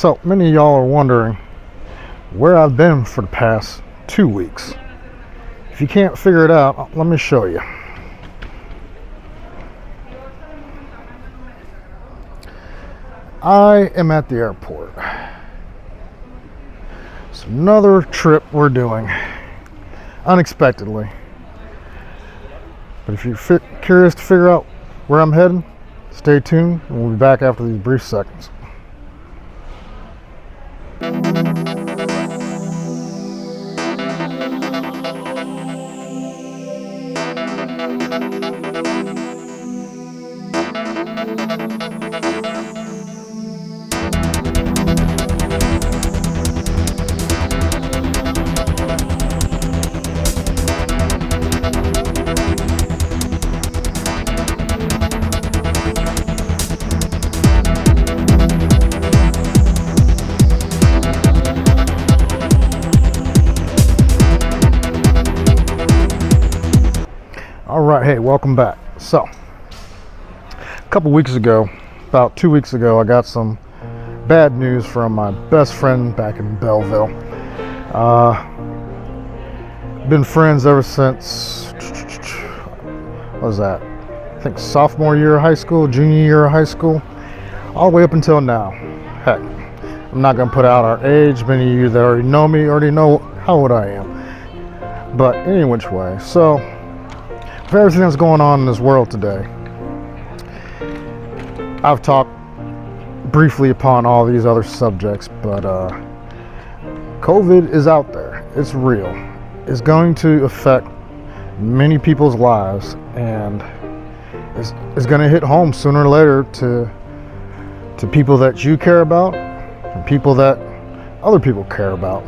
So many of y'all are wondering where I've been for the past 2 weeks. If you can't figure it out, let me show you. I am at the airport. It's another trip we're doing unexpectedly. But if you're curious to figure out where I'm heading, stay tuned and we'll be back after these brief seconds. Alright, hey, welcome back. So, a couple weeks ago, about 2 weeks ago, I got some bad news from my best friend back in Belleville. Been friends ever since, what was that? I think sophomore year of high school, junior year of high school, all the way up until now. Heck, I'm not going to put out our age. Many of you that already know me already know how old I am. But any which way, so for everything that's going on in this world today, I've talked briefly upon all these other subjects, but COVID is out there. It's real. It's going to affect many people's lives, and it's going to hit home sooner or later to people that you care about and people that other people care about.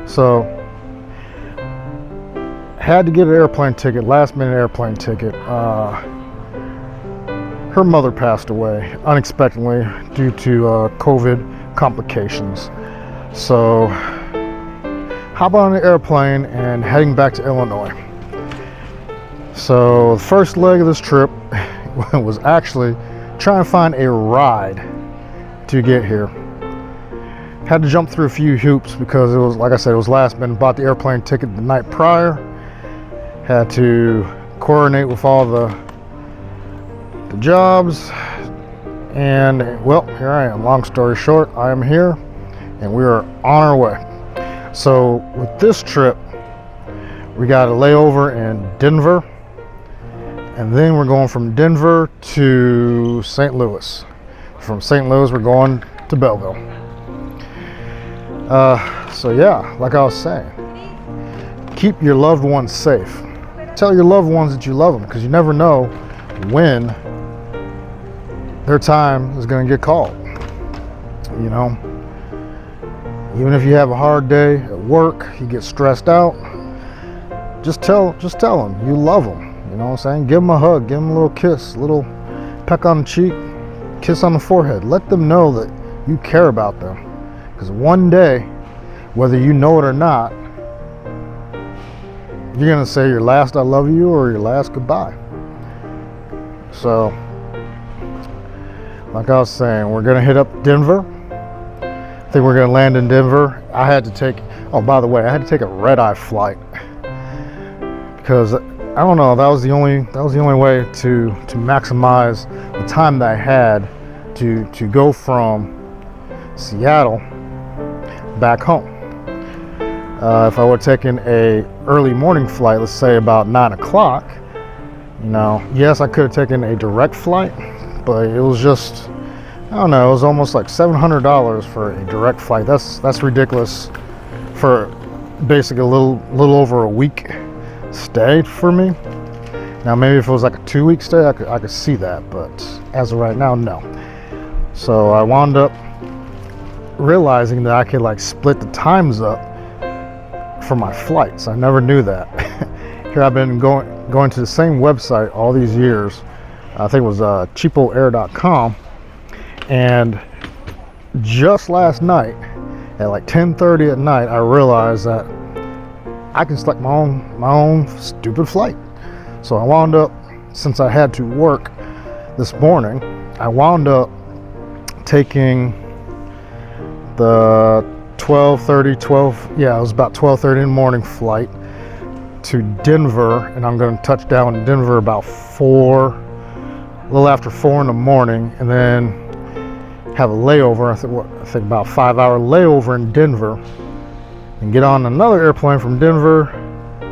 So had to get an airplane ticket, last minute airplane ticket. Her mother passed away unexpectedly due to COVID complications. So hop on an airplane and heading back to Illinois. So the first leg of this trip was actually trying to find a ride to get here. Had to jump through a few hoops because it was, like I said, it was last minute. Bought the airplane ticket the night prior. Had to coordinate with all the jobs, and well, here I am. Long story short, I am here and we are on our way. So with this trip, we got a layover in Denver, and then we're going from Denver to St. Louis. From St. Louis, we're going to Belleville. So yeah, like I was saying, keep your loved ones safe. Tell your loved ones that you love them, because you never know when their time is going to get called. You know, even if you have a hard day at work, you get stressed out, just tell them you love them. You know what I'm saying? Give them a hug, give them a little kiss, a little peck on the cheek, kiss on the forehead. Let them know that you care about them, because one day, whether you know it or not, you're going to say your last I love you or your last goodbye. So, like I was saying, we're going to hit up Denver. I think we're going to land in Denver. I had to take a red-eye flight because I don't know, that was the only way to maximize the time that I had to go from Seattle back home. If I would have taken a early morning flight, let's say about 9 o'clock, you know, yes, I could have taken a direct flight, but it was just, I don't know, it was almost like $700 for a direct flight. That's ridiculous for basically a little over a week stay for me. Now maybe if it was like a 2-week stay, I could see that, but as of right now, no. So I wound up realizing that I could like split the times up for my flights. I never knew that. Here I've been going to the same website all these years. I think it was cheapoair.com, and just last night at like 10:30 at night, I realized that I can select my own stupid flight. So I wound up, since I had to work this morning, I wound up taking the 12:30, yeah, it was about 12:30 in the morning flight to Denver, and I'm going to touch down in Denver about a little after 4 in the morning, and then have a layover. I think about a 5-hour layover in Denver, and get on another airplane from Denver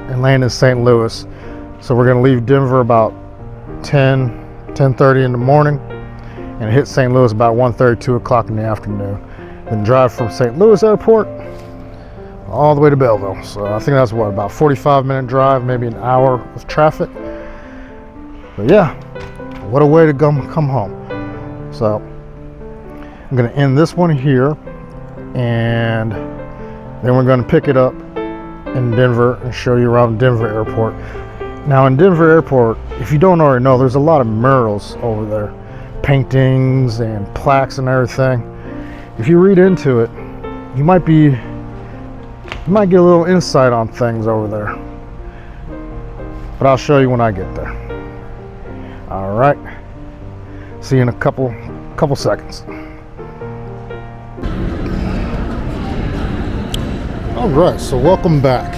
and land in St. Louis. So we're going to leave Denver about 10:30 in the morning and hit St. Louis about 1:30, 2 o'clock in the afternoon. Then drive from St. Louis Airport all the way to Belleville. So I think that's what, about 45-minute drive, maybe an hour with traffic. But yeah, what a way to come home. So I'm going to end this one here, and then we're going to pick it up in Denver and show you around Denver Airport. Now in Denver Airport, if you don't already know, there's a lot of murals over there, paintings and plaques and everything. If you read into it, you might get a little insight on things over there. But I'll show you when I get there. All right. See you in a couple seconds. All right, so welcome back.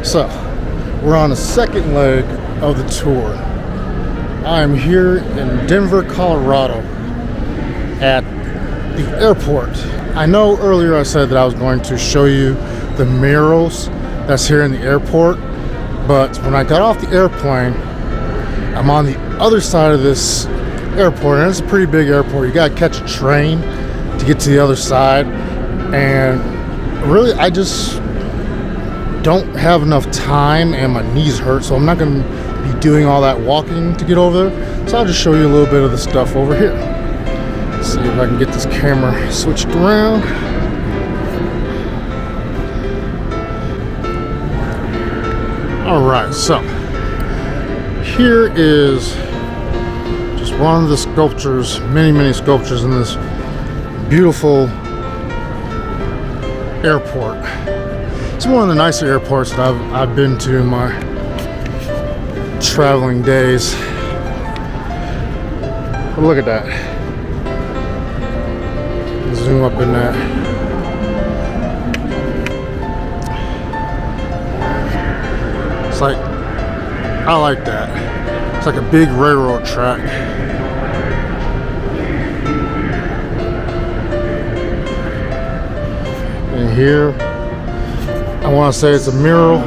So we're on the second leg of the tour. I'm here in Denver, Colorado at the airport. I know earlier I said that I was going to show you the murals that's here in the airport, but when I got off the airplane, I'm on the other side of this airport, and it's a pretty big airport. You gotta catch a train to get to the other side, and really I just don't have enough time and my knees hurt, so I'm not gonna be doing all that walking to get over there. So I'll just show you a little bit of the stuff over here. See if I can get this camera switched around. All right, so here is just one of the sculptures, many sculptures in this beautiful airport. It's one of the nicer airports that I've been to in my traveling days. But look at that. Zoom up in that. It's like, I like that. It's like a big railroad track. And here, I want to say it's a mural.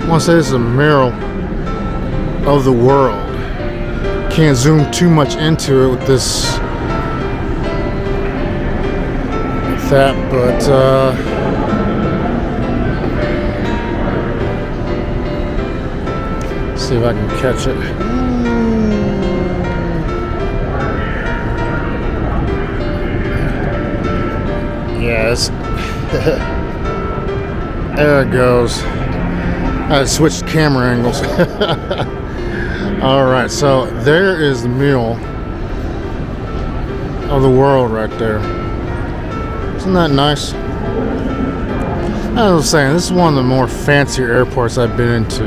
I want to say this is a mural of the world. Can't zoom too much into it with this, but see if I can catch it. Yes. There it goes. I switched camera angles. All right, so there is the mural of the world right there. Isn't that nice? As I was saying, this is one of the more fancier airports I've been into.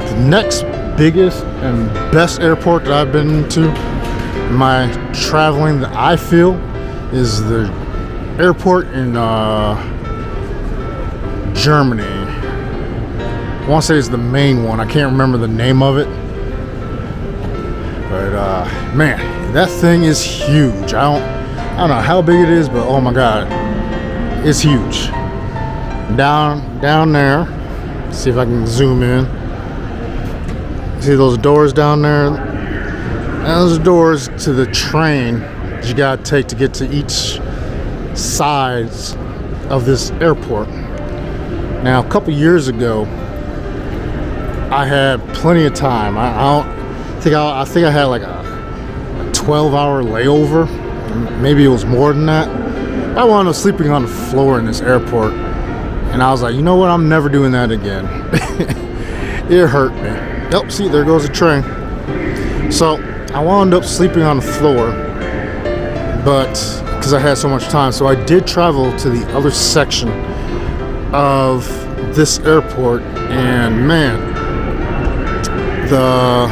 The next biggest and best airport that I've been into in my traveling that I feel is the airport in Germany. I want to say it's the main one. I can't remember the name of it. But man, that thing is huge. I don't know how big it is, but oh my god, it's huge. Down there. Let's see if I can zoom in. See those doors down there? And those doors to the train that you gotta take to get to each sides of this airport. Now, a couple years ago, I had plenty of time. I think I had like a 12-hour layover. Maybe it was more than that. I wound up sleeping on the floor in this airport, and I was like, you know what? I'm never doing that again. It hurt me. Yep, see, there goes the train. So I wound up sleeping on the floor, but a because I had so much time. So I did travel to the other section of this airport, and man, the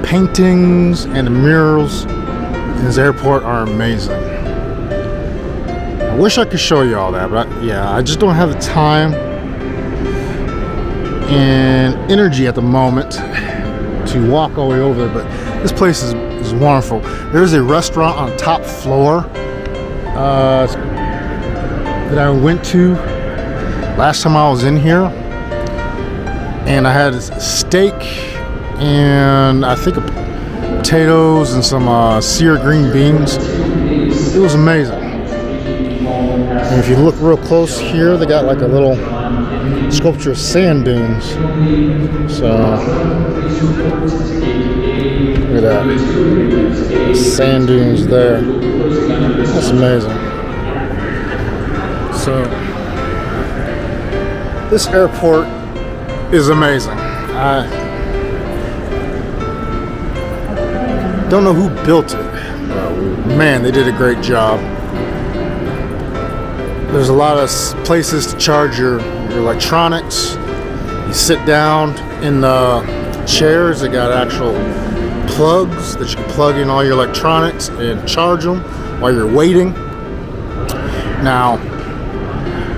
paintings and the murals in this airport are amazing. I wish I could show you all that, but yeah, I just don't have the time and energy at the moment to walk all the way over there. But this place is wonderful. There's a restaurant on top floor that I went to last time I was in here, and I had a steak and I think potatoes and some seared green beans. It was amazing. And if you look real close here, they got like a little sculpture of sand dunes. So look at that, sand dunes there. That's amazing. So this airport is amazing. I don't know who built it, but man, they did a great job. There's a lot of places to charge your electronics. You sit down in the chairs. They got actual plugs that you can plug in all your electronics and charge them while you're waiting. Now,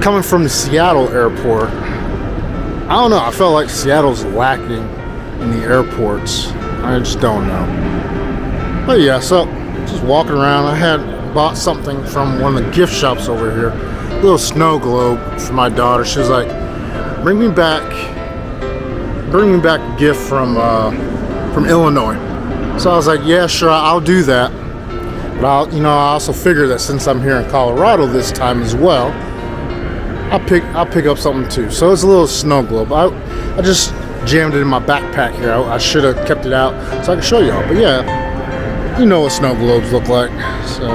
coming from the Seattle airport, I don't know, I felt like Seattle's lacking in the airports. I just don't know. But yeah, so just walking around, I had bought something from one of the gift shops over here. A little snow globe for my daughter. She was like, bring me back a gift from Illinois. So I was like, yeah, sure, I'll do that. But I also figure that since I'm here in Colorado this time as well, I'll pick up something too. So it's a little snow globe. I just jammed it in my backpack here. I should have kept it out so I can show y'all. But yeah, you know what snow globes look like. So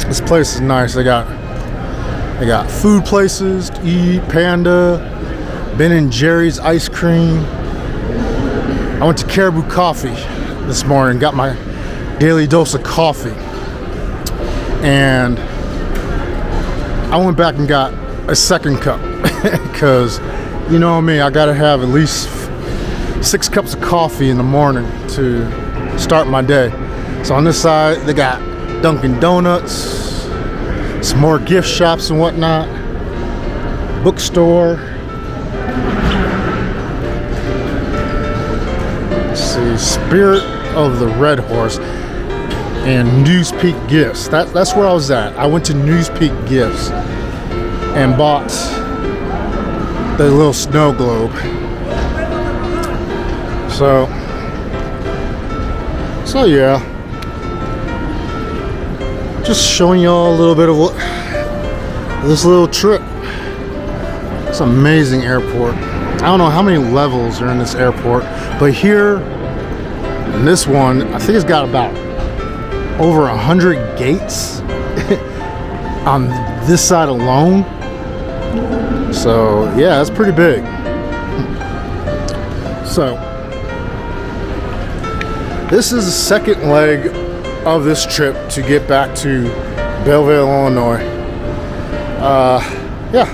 this place is nice. They got food places to eat, Panda, Ben & Jerry's ice cream. I went to Caribou Coffee this morning, got my daily dose of coffee, and I went back and got a second cup because you know me, I gotta have at least 6 cups of coffee in the morning to start my day. So on this side they got Dunkin' Donuts, some more gift shops and whatnot, bookstore. Let's see, Spirit of the Red Horse and News Peak Gifts. That's where I was at. I went to News Peak Gifts and bought the little snow globe. So yeah, just showing y'all a little bit of what this little trip. It's an amazing airport. I don't know how many levels are in this airport, but here in this one, I think it's got about over 100 gates on this side alone. So yeah, it's pretty big. So this is the second leg of this trip to get back to Belleville, Illinois. Yeah,